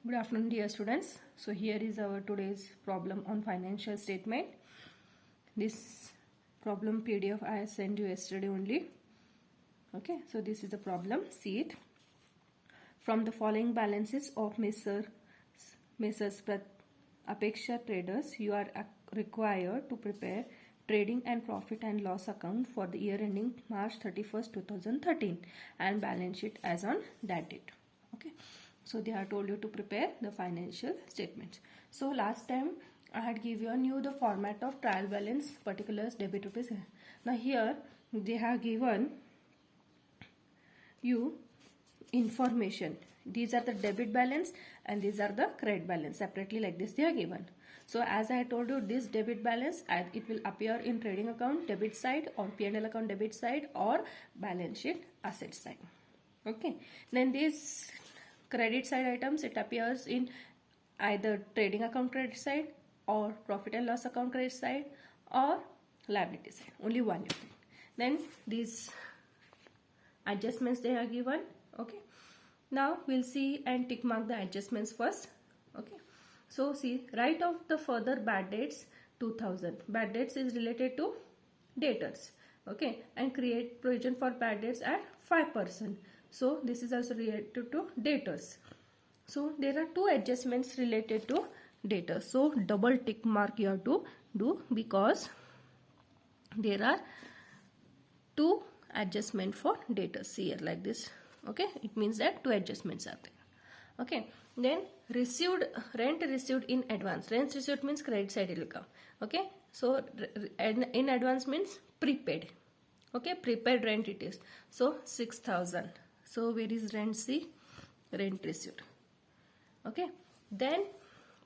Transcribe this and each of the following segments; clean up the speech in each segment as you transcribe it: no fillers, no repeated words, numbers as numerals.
Good afternoon, dear students. So here is our today's problem on financial statement. This problem PDF I sent you yesterday only. Okay, so this is the problem. See it. From the following balances of Messrs. Apeksha Traders, you are required to prepare trading and profit and loss account for the year ending March 31st, 2013 and balance sheet as on that date. Okay. So they have told you to prepare the financial statements. So last time I had given you the format of trial balance, particulars, debit rupees. Now here they have given you information. These are the debit balance and these are the credit balance. Separately like this they are given. So as I told you, this debit balance, it will appear in trading account debit side or P&L account debit side or balance sheet asset side. Okay. Then these credit side items, it appears in either trading account credit side or profit and loss account credit side or liability side. Only one you think. Then these adjustments they are given. Okay. Now we'll see and tick mark the adjustments first. Okay. So see, write off the further bad debts 2000. Bad debts is related to debtors. Okay. And create provision for bad debts at 5%. So this is also related to debtors. So there are two adjustments related to debtors. So double tick mark you have to do because there are two adjustments for debtors here like this. Okay, it means that two adjustments are there. Okay, then rent received in advance. Rent received means credit side will come. Okay, so in advance means prepaid. Okay, prepaid rent it is. So 6,000. So where is rent? See, rent received. Okay, then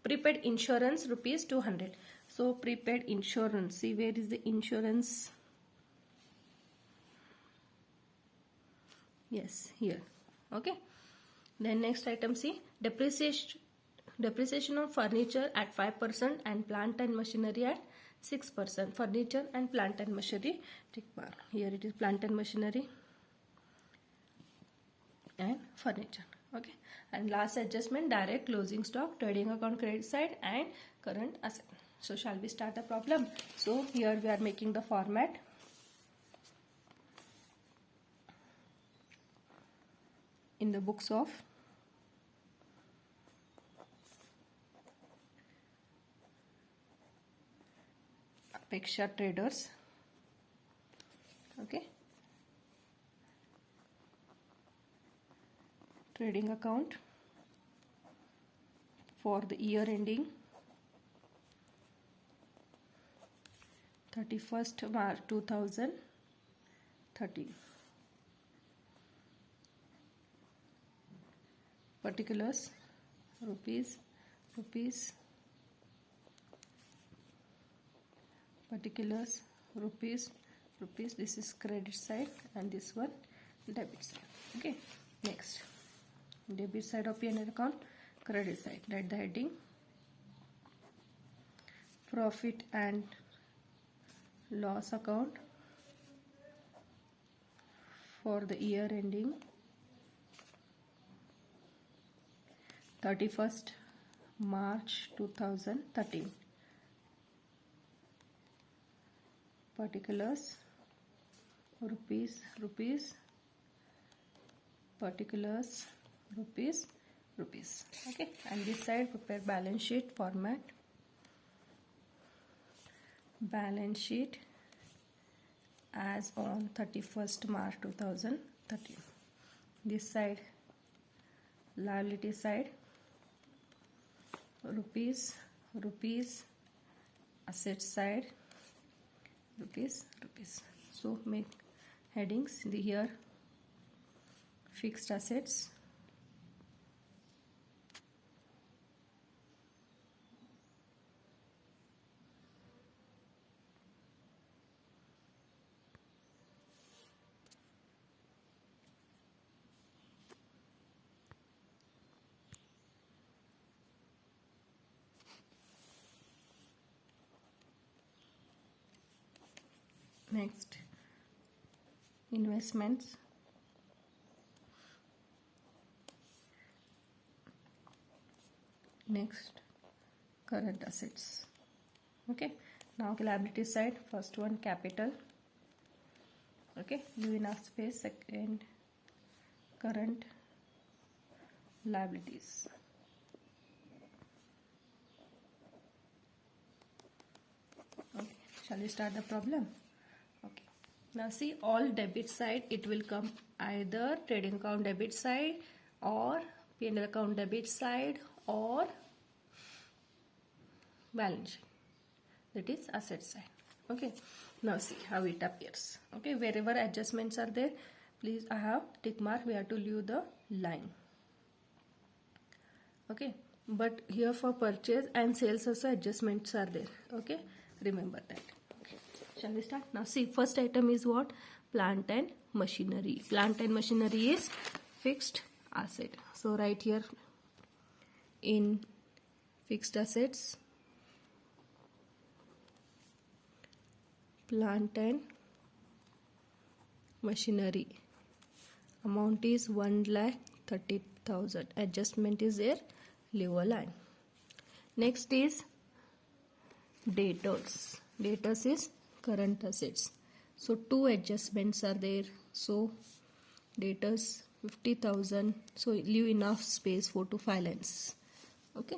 prepaid insurance rupees 200. So prepaid insurance. See where is the insurance? Yes, here. Okay. Then next item, see, depreciation of furniture at 5% and plant and machinery at 6%. Furniture and plant and machinery. Here it is plant and machinery and furniture. Okay. And last adjustment, direct closing stock, trading account credit side and current asset. So shall we start the problem? So here we are making the format. In the books of Apeksha Traders. Okay. Trading account for the year ending 31st March 2013. Particulars rupees, particulars rupees. This is credit side and this one debit side. Okay, next debit side of P&L account, credit side. Write the heading profit and loss account for the year ending 31st March 2013. Particulars rupees, particulars rupees. Okay, and this side prepare balance sheet format. Balance sheet as on 31st March 2013. This side liability side rupees, asset side rupees. So make headings here fixed assets, next investments, Next, current assets. Okay, now liability side, first one capital. Okay, leave enough space. Second, current liabilities. Okay, shall we start the problem? Okay, now see, all debit side, it will come either trading account debit side or P&L account debit side or balance sheet, that is asset side. Okay, now see how it appears. Okay, wherever adjustments are there, please I have tick mark, we have to leave the line. Okay, but here for purchase and sales also adjustments are there. Okay, remember that. Okay, shall we start? Now see, first item is what? Plant and machinery. Plant and machinery is fixed asset. So right here in fixed assets, plant and machinery, amount is 1,30,000. Adjustment is there, leave a line. Next is debtors. Debtors is current assets. So two adjustments are there. So debtors 50,000. So leave enough space 4 to 5 lines. Okay.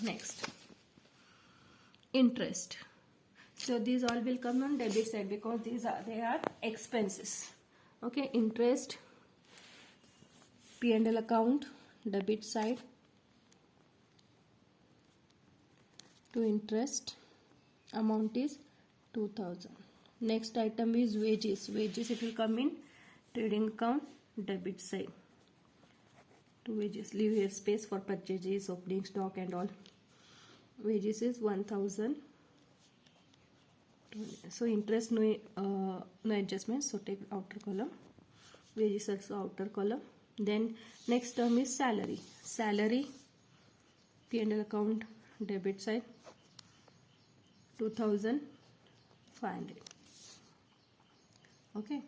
Next, interest. So these all will come on debit side because they are expenses. Okay, interest, P&L account debit side to interest, amount is 2,000. Next item is wages. Wages, it will come in trading account debit side to wages. Leave here space for purchases, opening stock and all. Wages is 1,000. So interest no adjustments, so take outer column. Wages also outer column. Then next term is salary. Salary, P&L account debit side 2,500. Okay,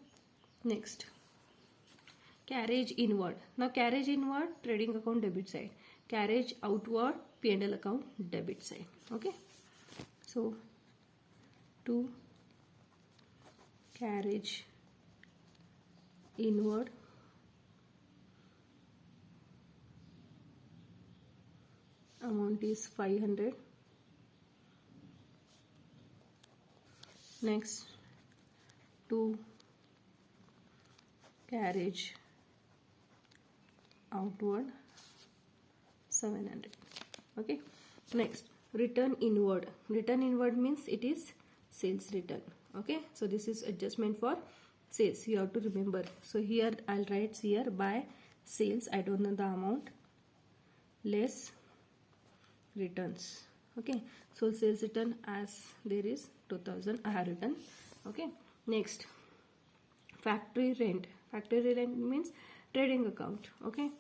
next, carriage inward. Now carriage inward, trading account debit side. Carriage outward, P&L account debit side. Okay, so to carriage inward, amount is 500. Next, to carriage outward, 700. Okay, next, return inward. Return inward means it is sales return. Okay, so this is adjustment for sales, you have to remember. So here I'll write here by sales, I don't know the amount, less returns. Okay, so sales return as there is 2,000 I have written. Okay, next, factory rent. Factory rent means trading account. Okay,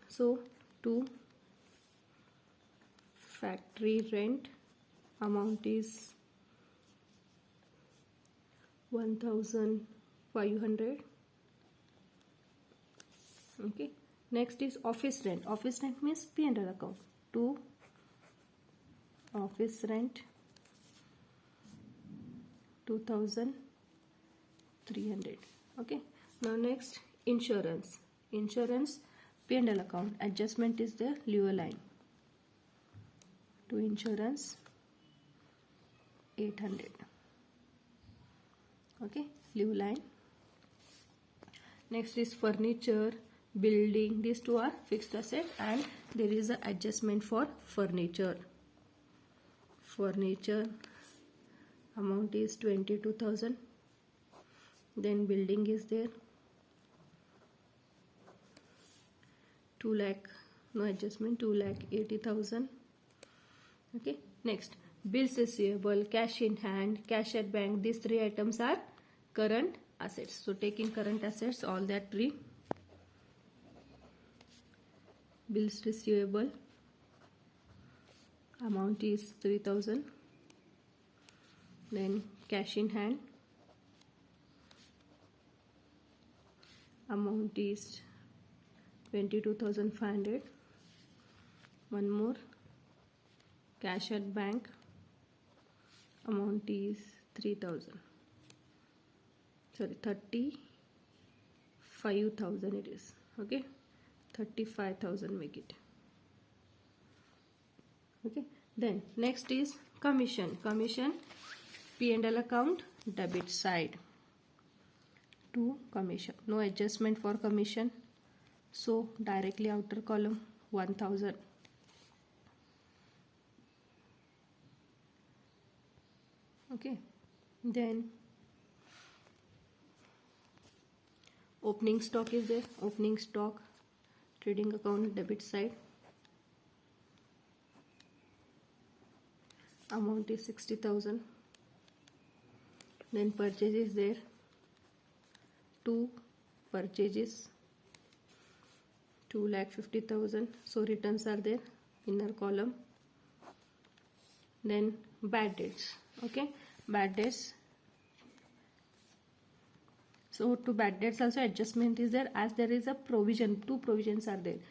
so to factory rent, amount is 1,500. Okay, next is office rent. Office rent means P&L account. To office rent, 2,300. Okay, now next, insurance. Insurance, P&L account, adjustment is there, leave a line. To insurance, 800. Okay, leave line. Next is furniture, building. These two are fixed asset and there is an adjustment for furniture. Furniture, amount is 22,000. Then building is there, 2 lakh, no adjustment, 2,80,000. Okay, next, bills receivable, cash in hand, cash at bank. These three items are current assets. So taking current assets, all that three. Bills receivable, amount is 3,000. Then cash in hand, amount is 22,500. one more, cash at bank, amount is 3000, sorry 35,000 it is, okay, 35,000 make it, okay. Then next is commission. P&L account, debit side to commission, no adjustment for commission, so directly outer column 1000. Okay, then opening stock is there, opening stock, trading account, debit side, amount is 60,000. Then purchase is there, 2 purchases, 2,50,000, so returns are there, inner column. Then bad debts, okay, bad debts. So to bad debts also adjustment is there, as there is a provision, 2 provisions are there.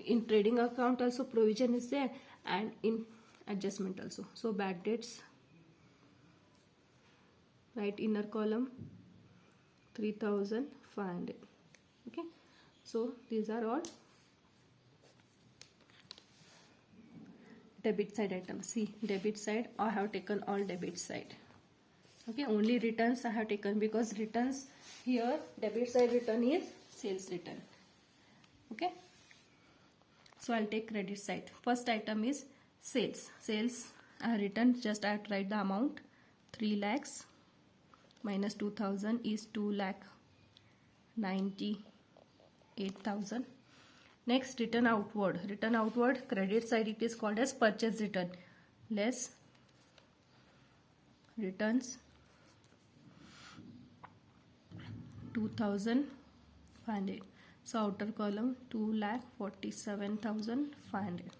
In trading account also provision is there, and in adjustment also. So bad debts, right, inner column 3,500. Okay, so these are all debit side items. See, debit side, I have taken all debit side. Okay, only returns I have taken, because returns here, debit side return is sales return. Okay, so I'll take credit side. First item is sales. I have written, just I have to write the amount, 3 lakhs minus 2,000 is 2,98,000. Next, return outward. Credit side it is called as purchase return, less returns 2,500. So outer column 2,47,500.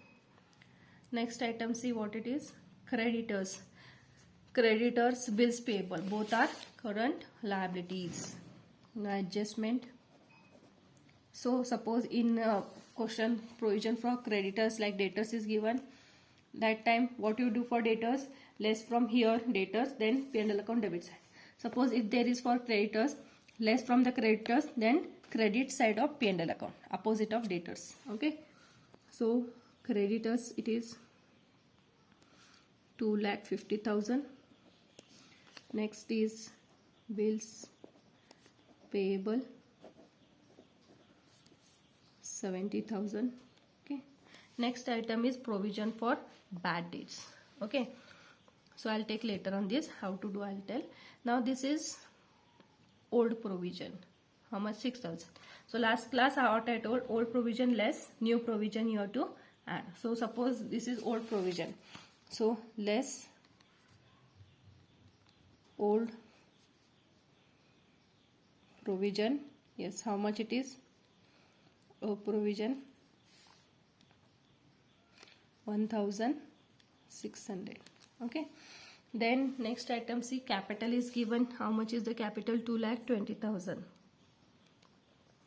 Next item, see what it is. Creditors, bills payable, both are current liabilities. No adjustment. So suppose in question provision for creditors like debtors is given, that time what you do for debtors, less from here debtors, then P&L account debit side. Suppose if there is for creditors, less from the creditors, then credit side of P&L account, opposite of debtors. Okay, so creditors it is 2,50,000. Next is bills payable 70,000. Okay, next item is provision for bad debts. Okay, so I'll take later on this, how to do I'll tell. Now this is old provision. How much? 6,000. So last class what I told, old provision less new provision you have to add. So suppose this is old provision, so less old provision. Yes, how much it is? Provision 1,600. Okay, then next item, see capital is given. How much is the capital? 2,20,000.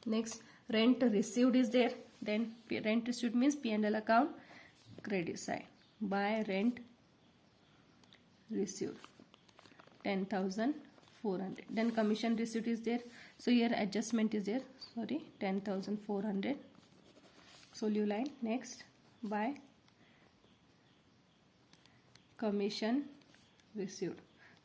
Next, rent received is there. Then rent received means P&L account credit side. By rent received 10,400. Then commission received is there. So here adjustment is there. Sorry, 10,400. So leave line. Next, by commission received,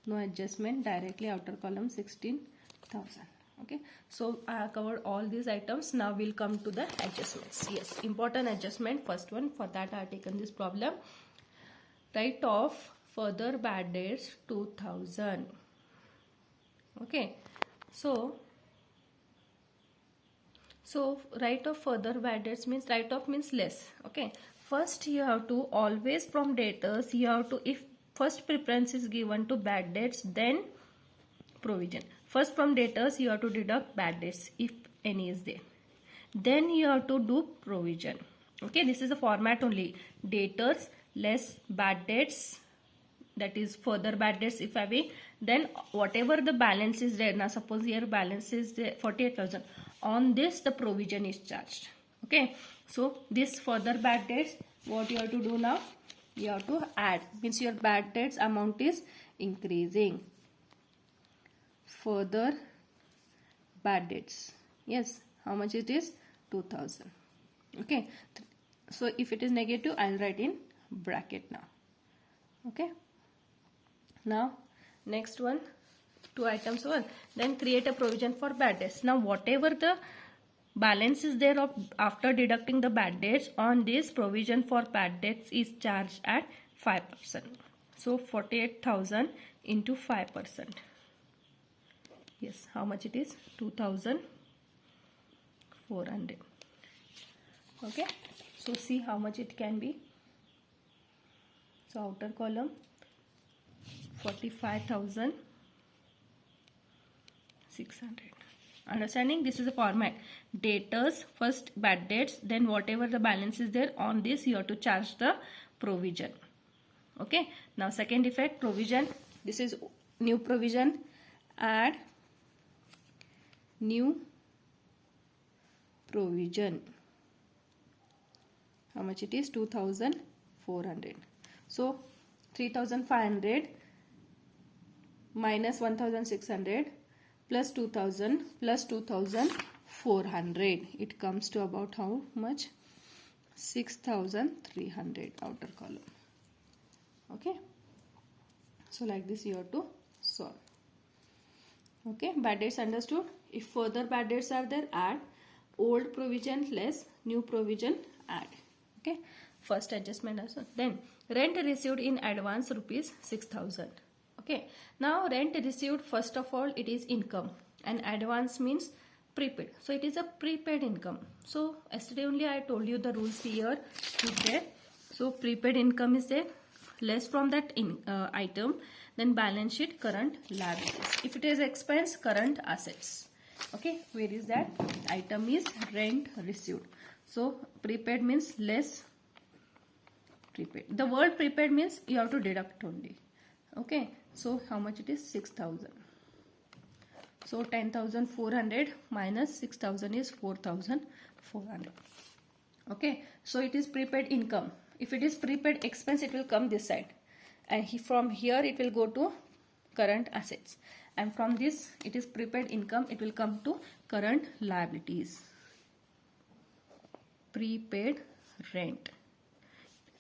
no adjustment, directly outer column 16,000. Okay, so I have covered all these items. Now we'll come to the adjustments. Yes, important adjustment. First one, for that I have taken this problem. Write off further bad debts 2,000. Okay, so write off further bad debts means, write off means less. Okay, first you have to always from debtors, you have to, if first preference is given to bad debts, then provision. First from debtors you have to deduct bad debts if any is there, then you have to do provision. Okay, this is the format only. Debtors less bad debts, that is further bad debts if having, then whatever the balance is there. Now suppose here balance is 48,000. On this the provision is charged. Okay, so this further bad debts, what you have to do now? You have to add, means your bad debts amount is increasing. Further bad debts, yes, how much it is? 2000. Okay, so if it is negative, I'll write in bracket now. Okay, now next one, 2 items over. Then create a provision for bad debts. Now whatever the balance is there of after deducting the bad debts, on this provision for bad debts is charged at 5%. So 48,000 into 5%. Yes, how much it is? 2,400. Okay, so see how much it can be. So outer column 45,600. Understanding? This is a format. Debtors, first bad debts, then whatever the balance is there, on this you have to charge the provision. Okay, now second effect, provision. This is new provision. Add new provision. How much it is? 2,400. So 3,500 minus 1,600 plus 2,000 plus 2,400. It comes to about how much? 6,300 outer column. Okay. So like this you have to solve. Okay. Bad debts understood. If further bad debts are there, add. Old provision less new provision, add. Okay. First adjustment also. Then rent received in advance rupees 6,000. Okay, now rent received, first of all it is income, and advance means prepaid, so it is a prepaid income. So yesterday only I told you the rules here is there. So prepaid income is there, less from that item, then balance sheet current liabilities. If it is expense, current assets. Okay, where is that? Item is rent received, so prepaid means less prepaid. The word prepaid means you have to deduct only. Okay, so how much it is? 6,000. So 10,400 minus 6,000 is 4,400. Okay, so it is prepaid income. If it is prepaid expense, it will come this side, and from here it will go to current assets, and from this it is prepaid income, it will come to current liabilities. Prepaid rent,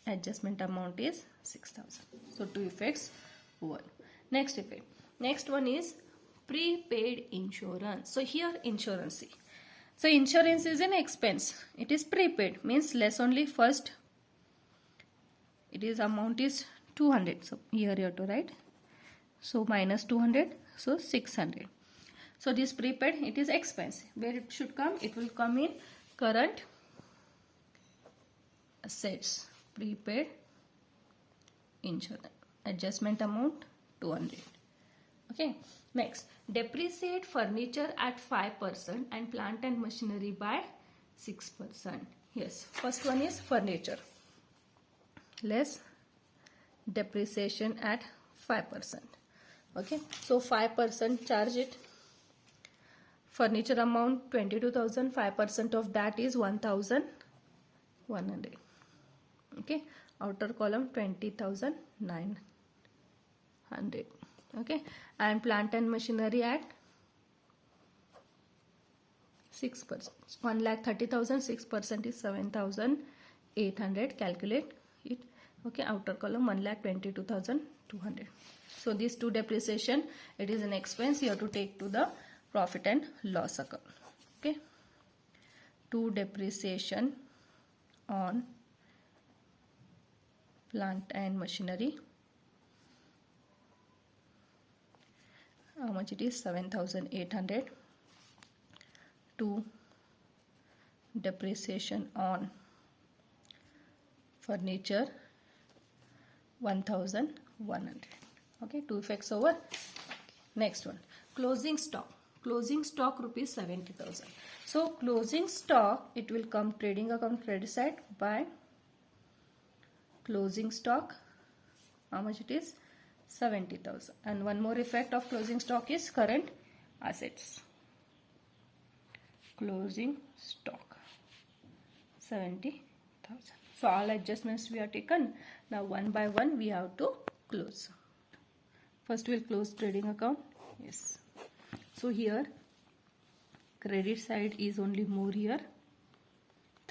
adjustment amount is 6,000. So two effects. One. Next effect. Next one is prepaid insurance. So here insurance. See. So insurance is an expense. It is prepaid, means less only first. It is amount is 200. So here you have to write. So minus 200. So 600. So this prepaid, it is expense. Where it should come? It will come in current assets. Prepaid insurance. Adjustment amount 200. Okay, next, depreciate furniture at 5% and plant and machinery by 6%. Yes, first one is furniture, less depreciation at 5%. Okay, so 5% charge it. Furniture amount 22,000, 5% of that is 1,100. Okay, outer column 20,900. Okay, and plant and machinery at 6%. 1,30,000, 6% is 7,800. Calculate it. Okay, outer column 1,22,200. So these two depreciation, it is an expense you have to take to the profit and loss account. Okay, two depreciation on plant and machinery. How much it is? 7,800. 2 depreciation on furniture 1,100. Okay, two effects over. Next one, closing stock. Closing stock rupees 70,000. So closing stock, it will come trading account credit side by closing stock. How much it is? 70,000. And one more effect of closing stock is current assets. Closing stock. 70,000. So all adjustments we have taken. Now one by one we have to close. First we'll close trading account. Yes. So here credit side is only more here.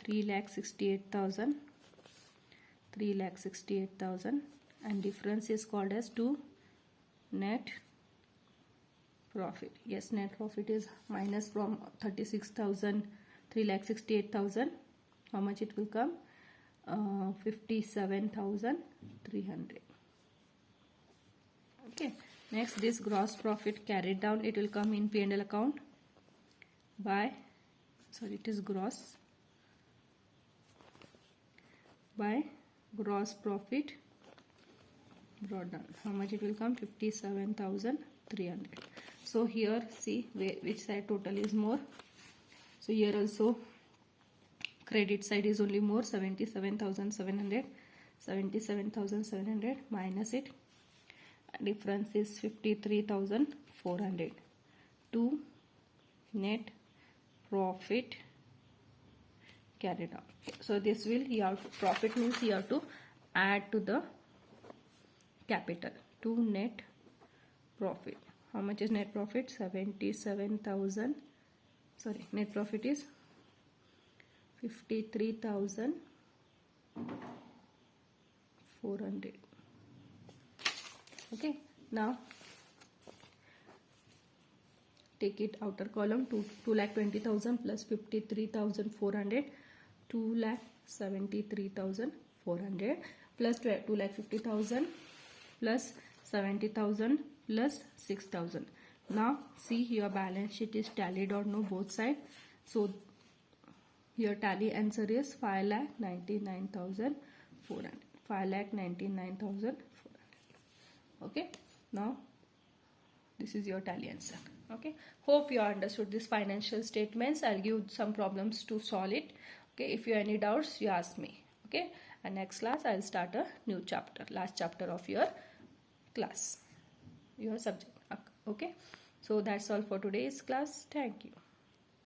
3,68,000. 3,68,000, and difference is called as to net profit. Yes, net profit is minus from 36,000, 3,68,000. How much it will come? 57,300. Okay. Next, this gross profit carried down, it will come in P&L account by, sorry, it is gross, by gross profit brought down. How much it will come? 57,300. So here see which side total is more. So here also credit side is only more, 77,700. 77,700 minus it, difference is 53,400 to net profit carried out. So this will, you have to, profit means you have to add to the capital, to net profit. How much is net profit? 77,000, sorry, net profit is 53,400. Okay, now take it outer column, 2,20,000 plus 53,400, 2,73,400 plus 2,50,000 plus 70,000 plus 6,000. Now see your balance sheet is tallied or no, both sides. So your tally answer is 5,99,400. 5,99,400. Okay, now this is your tally answer. Okay, hope you understood this financial statements. I'll give some problems to solve it. Okay, if you have any doubts, you ask me. Okay, and next class I'll start a new chapter, last chapter of your class, your subject. Okay, so that's all for today's class. Thank you.